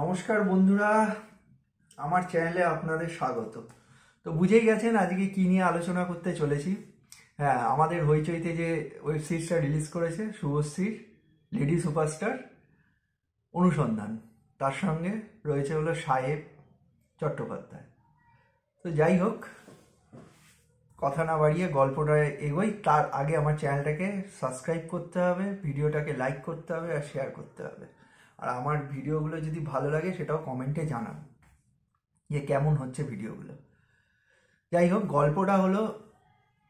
নমস্কার বন্ধুরা, আমার চ্যানেলে আপনাদের স্বাগত। তো বুঝেই গেছেন আজকে কি নিয়ে আলোচনা করতে চলেছি। হ্যাঁ, আমাদের হইচইতে যে ওয়েব সিরিজটা রিলিজ করেছে শুভশ্রীর লেডি সুপারস্টার অনুসন্ধান, তার সঙ্গে রয়েছে হলো সাহেব চট্টোপাধ্যায়। তো যাই হোক, কথা না বাড়িয়ে গল্পটা এগোই। তার আগে আমার চ্যানেলটাকে সাবস্ক্রাইব করতে হবে, ভিডিওটাকে লাইক করতে হবে আর শেয়ার করতে হবে। আর আমার ভিডিওগুলো যদি ভালো লাগে সেটাও কমেন্টে জানান যে কেমন হচ্ছে ভিডিওগুলো। যাই হোক, গল্পটা হলো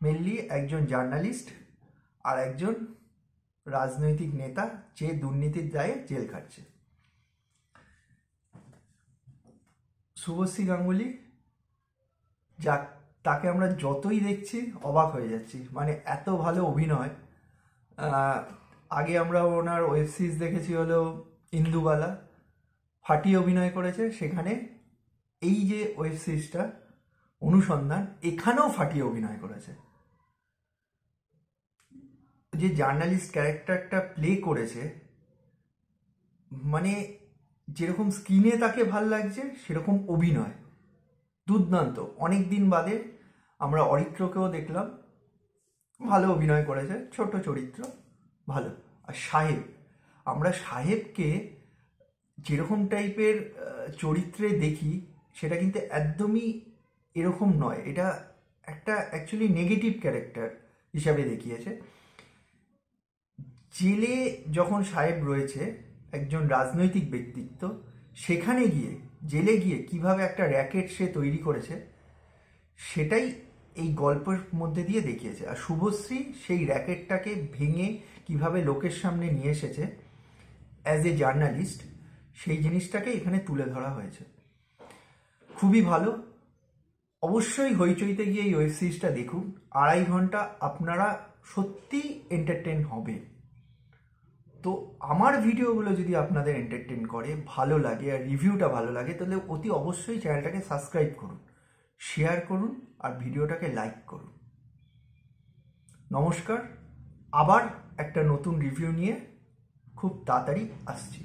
মেনলি একজন জার্নালিস্ট আর একজন রাজনৈতিক নেতা যে দুর্নীতির দায়ে জেল খাটছে। শুভশ্রী গাঙ্গুলি, তাকে আমরা যতই দেখছি অবাক হয়ে যাচ্ছি, মানে এত ভালো অভিনয়। আগে আমরা ওনার ওয়েব সিরিজ দেখেছি হলো ইন্দুবালা, ফাটিয়ে অভিনয় করেছে সেখানে। এই যে ওয়েব সিরিজটা অনুসন্ধান, এখানেও ফাটিয়ে অভিনয় করেছে। যে জার্নালিস্ট ক্যারেক্টারটা প্লে করেছে, মানে যেরকম স্ক্রিনে তাকে ভাল লাগছে সেরকম অভিনয় দুর্দান্ত। অনেক দিন বাদে আমরা অরিত্রকেও দেখলাম, ভালো অভিনয় করেছে, ছোট চরিত্র, ভালো। আর সাহেব, আমরা সাহেবকে যেরকম টাইপের চরিত্রে দেখি সেটা কিন্তু একদমই এরকম নয়। এটা একটা অ্যাকচুয়ালি নেগেটিভ ক্যারেক্টার হিসাবে দেখিয়েছে। জেলে যখন সাহেব রয়েছে, একজন রাজনৈতিক ব্যক্তিত্ব, সেখানে গিয়ে জেলে গিয়ে কিভাবে একটা র্যাকেট সে তৈরি করেছে সেটাই এই গল্পের মধ্যে দিয়ে দেখিয়েছে। আর শুভশ্রী সেই র্যাকেটটাকে ভেঙে কিভাবে লোকের সামনে নিয়ে এসেছে অ্যাজ এ জার্নালিস্ট, সেই জিনিসটাকে এখানে তুলে ধরা হয়েছে। খুবই ভালো। অবশ্যই হইচইতে গিয়ে এই ওয়েব সিরিজটা দেখুন। 2.5 ঘন্টা আপনারা সত্যি এন্টারটেন হবে। তো আমার ভিডিওগুলো যদি আপনাদের এন্টারটেন করে, ভালো লাগে আর রিভিউটা ভালো লাগে, তাহলে অতি অবশ্যই চ্যানেলটাকে সাবস্ক্রাইব করুন, শেয়ার করুন আর ভিডিওটাকে লাইক করুন। নমস্কার, আবার একটা নতুন রিভিউ নিয়ে খুব তাড়াতাড়ি আসছি।